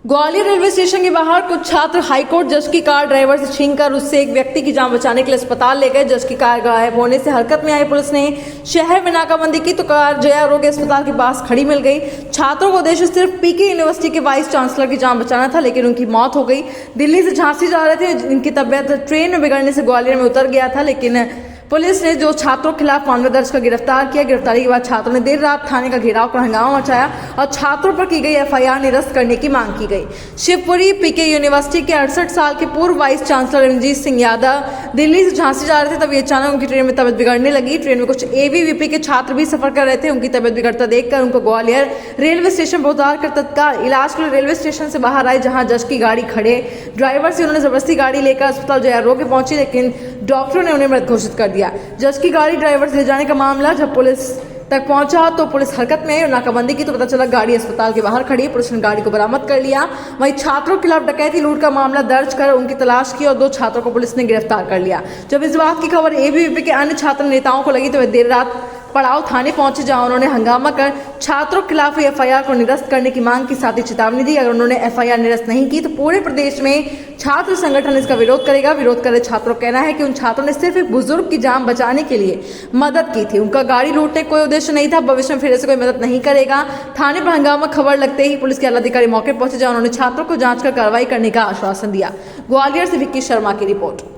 Gwalior railway station के बाहर कुछ छात्र हाईकोर्ट जज की कार ड्राइवर से छीनकर उससे एक व्यक्ति की जान बचाने के लिए अस्पताल ले गए। जज की कार गायब होने से हरकत में आई पुलिस ने शहर में नाकाबंदी की तो कार जया आरोग्य अस्पताल के पास खड़ी मिल गई। छात्रों को उद्देश्य सिर्फ पीके यूनिवर्सिटी के वाइस चांसलर की जान बचाना था, लेकिन उनकी मौत हो गई। दिल्ली से झांसी जा रहे थे, इनकी तबियत ट्रेन में बिगड़ने से ग्वालियर में उतर गया था, लेकिन पुलिस ने जो छात्रों के खिलाफ मामला दर्ज कर गिरफ्तार किया। गिरफ्तारी के बाद छात्रों ने देर रात थाने का घेराव कर हंगामा मचाया और छात्रों पर की गई एफआईआर निरस्त करने की मांग की गई। शिवपुरी पीके यूनिवर्सिटी के 68 साल के पूर्व वाइस चांसलर रणजीत सिंह यादव दिल्ली से झांसी जा रहे थे, तभी अचानक उनकी ट्रेन में तबियत बिगड़ने लगी। ट्रेन में कुछ एबीवीपी के छात्र भी सफर कर रहे थे। उनकी तबियत बिगड़ता देखकर उनको ग्वालियर रेलवे स्टेशन पर उतार कर तत्काल इलाज के लिए रेलवे स्टेशन से बाहर आए, जहां जज की गाड़ी खड़े ड्राइवर से उन्होंने जबरदस्ती गाड़ी लेकर अस्पताल जया आरोग्य पहुंची, लेकिन डॉक्टरों ने उन्हें मृत घोषित कर दिया। जज की गाड़ी ड्राइवर से ले जाने का मामला जब पुलिस तक पहुंचा तो पुलिस हरकत में नाकाबंदी की तो पता चला गाड़ी अस्पताल के बाहर खड़ी। पुलिस ने गाड़ी को बरामद कर लिया। वहीं छात्रों के खिलाफ डकैती लूट का मामला दर्ज कर उनकी तलाश की और 2 छात्रों को पुलिस ने गिरफ्तार कर लिया। जब इस बात की खबर एबीवीपी के अन्य छात्र नेताओं को लगी तो वे देर रात पड़ाव थाने पहुंचे, जहां उन्होंने हंगामा कर छात्रों के खिलाफ एफआईआर को निरस्त करने की मांग की, साथ ही चेतावनी दी अगर उन्होंने एफआईआर निरस्त नहीं की तो पूरे प्रदेश में छात्र संगठन इसका विरोध करेगा। विरोध कर रहे छात्रों का कहना है कि उन छात्रों ने सिर्फ एक बुजुर्ग की जान बचाने के लिए मदद की थी, उनका गाड़ी लूटने का कोई उद्देश्य नहीं था, भविष्य में फिर ऐसे कोई मदद नहीं करेगा। थाने पर हंगामा खबर लगते ही पुलिस के आला अधिकारी मौके पर पहुंचे, जहां उन्होंने छात्रों को जांच कर कार्रवाई करने का आश्वासन दिया। ग्वालियर से विक्की शर्मा की रिपोर्ट।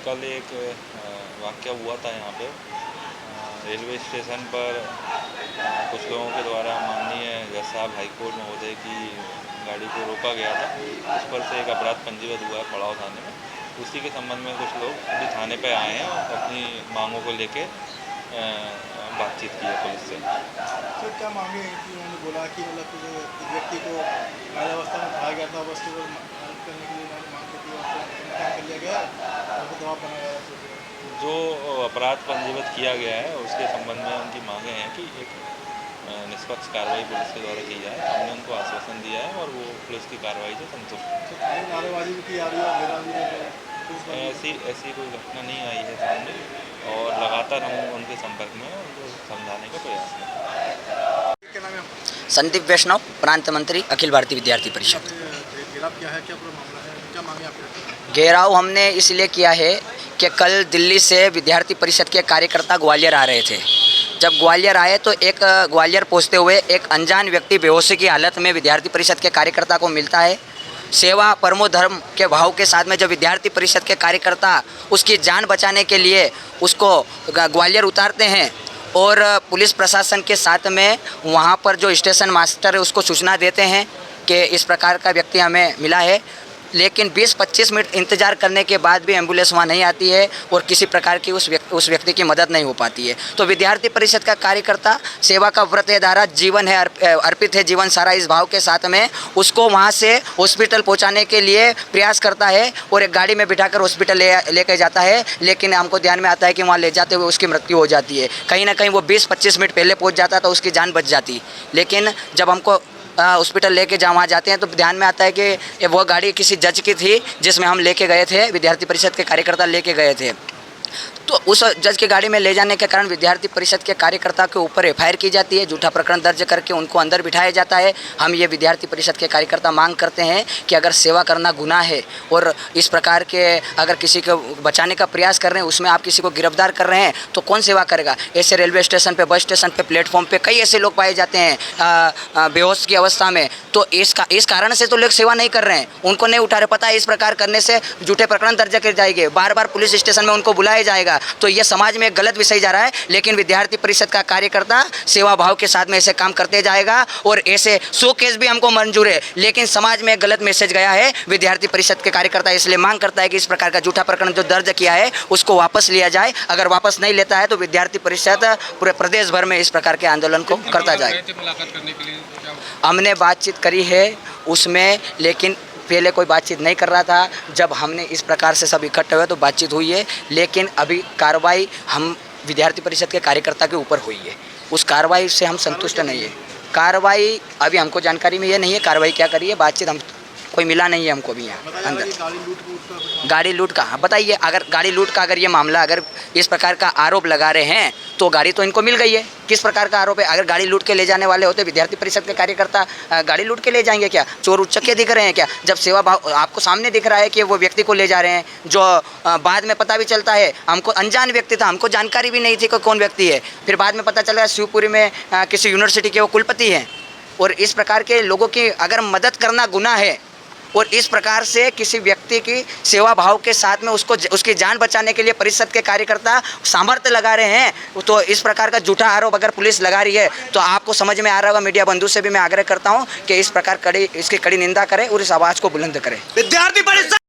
कल एक वाक़या हुआ था यहाँ पे रेलवे स्टेशन पर कुछ लोगों के द्वारा माननीय जज साहब हाईकोर्ट महोदय की गाड़ी को रोका गया था। उस पर से एक अपराध पंजीबद्ध हुआ है पड़ाव थाने में। उसी के संबंध में कुछ लोग अभी थाने पे आए हैं और अपनी मांगों को लेके बातचीत की है पुलिस से। सर क्या मांगे हैं कि उन्होंने बोला कि मतलब व्यक्ति को बाल्यावस्था में उठाया गया था, बस को करने के लिए मांग की थी और कर लिया गया और दबाव बनाया गया। जो अपराध पंजीबद्ध किया गया है उसके संबंध में उनकी मांगे हैं कि एक निष्पक्ष कार्रवाई पुलिस के द्वारा की जाए। हमने उनको आश्वासन दिया है और वो पुलिस की कार्रवाई से संतुष्ट है। नारेबाजी भी की जा रही है, ऐसी कोई घटना नहीं आई है सामने और लगातार हम उनके संपर्क में उनको समझाने का प्रयास करें। संदीप वैष्णव, प्रांत मंत्री, अखिल भारतीय विद्यार्थी परिषद। घेराव हमने इसलिए किया है कि कल दिल्ली से विद्यार्थी परिषद के कार्यकर्ता ग्वालियर आ रहे थे। जब ग्वालियर आए तो एक ग्वालियर पहुंचते हुए एक अनजान व्यक्ति बेहोशी की हालत में विद्यार्थी परिषद के कार्यकर्ता को मिलता है। सेवा परमो धर्म के भाव के साथ में जब विद्यार्थी परिषद के कार्यकर्ता उसकी जान बचाने के लिए उसको ग्वालियर उतारते हैं और पुलिस प्रशासन के साथ में वहाँ पर जो स्टेशन मास्टर है उसको सूचना देते हैं कि इस प्रकार का व्यक्ति हमें मिला है, लेकिन 20-25 मिनट इंतज़ार करने के बाद भी एम्बुलेंस वहाँ नहीं आती है और किसी प्रकार की उस व्यक्ति की मदद नहीं हो पाती है। तो विद्यार्थी परिषद का कार्यकर्ता सेवा का व्रत है, धारा जीवन है, अर्पित है जीवन सारा, इस भाव के साथ में उसको वहाँ से हॉस्पिटल पहुँचाने के लिए प्रयास करता है और एक गाड़ी में बिठाकर हॉस्पिटल लेकर जाता है। लेकिन हमको ध्यान में आता है कि वहाँ ले जाते हुए उसकी मृत्यु हो जाती है। कहीं ना कहीं वो 20-25 मिनट पहले पहुँच जाता तो उसकी जान बच जाती। लेकिन जब हमको हॉस्पिटल लेके जहाँ वहाँ जाते हैं तो ध्यान में आता है कि वो गाड़ी किसी जज की थी जिसमें हम लेके गए थे, विद्यार्थी परिषद के कार्यकर्ता लेके गए थे। तो उस जज की गाड़ी में ले जाने के कारण विद्यार्थी परिषद के कार्यकर्ता के ऊपर एफआईआर की जाती है, झूठा प्रकरण दर्ज करके उनको अंदर बिठाया जाता है। हम ये विद्यार्थी परिषद के कार्यकर्ता मांग करते हैं कि अगर सेवा करना गुनाह है और इस प्रकार के अगर किसी को बचाने का प्रयास कर रहे हैं उसमें आप किसी को गिरफ्तार कर रहे हैं तो कौन सेवा करेगा। ऐसे रेलवे स्टेशन पर, बस स्टेशन पर, प्लेटफॉर्म पर कई ऐसे लोग पाए जाते हैं बेहोश की अवस्था में, तो इस कारण से तो लोग सेवा नहीं कर रहे हैं, उनको नहीं उठा रहे। पता है इस प्रकार करने से झूठे प्रकरण दर्ज कर जाएंगे, बार बार पुलिस स्टेशन में उनको बुलाया जाएगा, तो यह समाज में गलत विषय जा रहा है। लेकिन विद्यार्थी परिषद का कार्यकर्ता सेवा भाव के साथ में ऐसे काम करते जाएगा और ऐसे 100 केस भी हमको मंजूर है, लेकिन समाज में गलत मैसेज गया है। विद्यार्थी परिषद के कार्यकर्ता इसलिए मांग करता है कि इस प्रकार का झूठा प्रकरण जो दर्ज किया है उसको वापस लिया जाए। अगर वापस नहीं लेता है तो विद्यार्थी परिषद पूरे प्रदेश भर में इस प्रकार के आंदोलन को करता जाए। हमने बातचीत करी है उसमें, लेकिन पहले कोई बातचीत नहीं कर रहा था। जब हमने इस प्रकार से सब इकट्ठे हुए तो बातचीत हुई है, लेकिन अभी कार्रवाई हम विद्यार्थी परिषद के कार्यकर्ता के ऊपर हुई है, उस कार्रवाई से हम संतुष्ट नहीं है। कार्रवाई अभी हमको जानकारी में ये नहीं है, कार्रवाई क्या करी है, बातचीत हम कोई मिला नहीं है हमको भी यहाँ बताया जा रहा है अंदर। कि गाड़ी लूट का कुछ गाड़ी लूट का, हाँ बताइए, अगर गाड़ी लूट का अगर ये मामला, अगर इस प्रकार का आरोप लगा रहे हैं तो गाड़ी तो इनको मिल गई है। किस प्रकार का आरोप है? अगर गाड़ी लूट के ले जाने वाले होते विद्यार्थी परिषद के कार्यकर्ता गाड़ी लूट के ले जाएंगे क्या? चोर उचक्के दिख रहे हैं क्या? जब सेवा भाव आपको सामने दिख रहा है कि वो व्यक्ति को ले जा रहे हैं, जो बाद में पता भी चलता है, हमको अनजान व्यक्ति था, हमको जानकारी भी नहीं थी कि कौन व्यक्ति है, फिर बाद में पता चला शिवपुरी में किसी यूनिवर्सिटी के वो कुलपति हैं। और इस प्रकार के लोगों की अगर मदद करना गुनाह है और इस प्रकार से किसी व्यक्ति की सेवा भाव के साथ में उसको उसकी जान बचाने के लिए परिषद के कार्यकर्ता सामर्थ्य लगा रहे हैं, तो इस प्रकार का झूठा आरोप अगर पुलिस लगा रही है तो आपको समझ में आ रहा होगा। मीडिया बंधु से भी मैं आग्रह करता हूं कि इस प्रकार इसकी कड़ी निंदा करें और इस आवाज़ को बुलंद करें। विद्यार्थी परिषद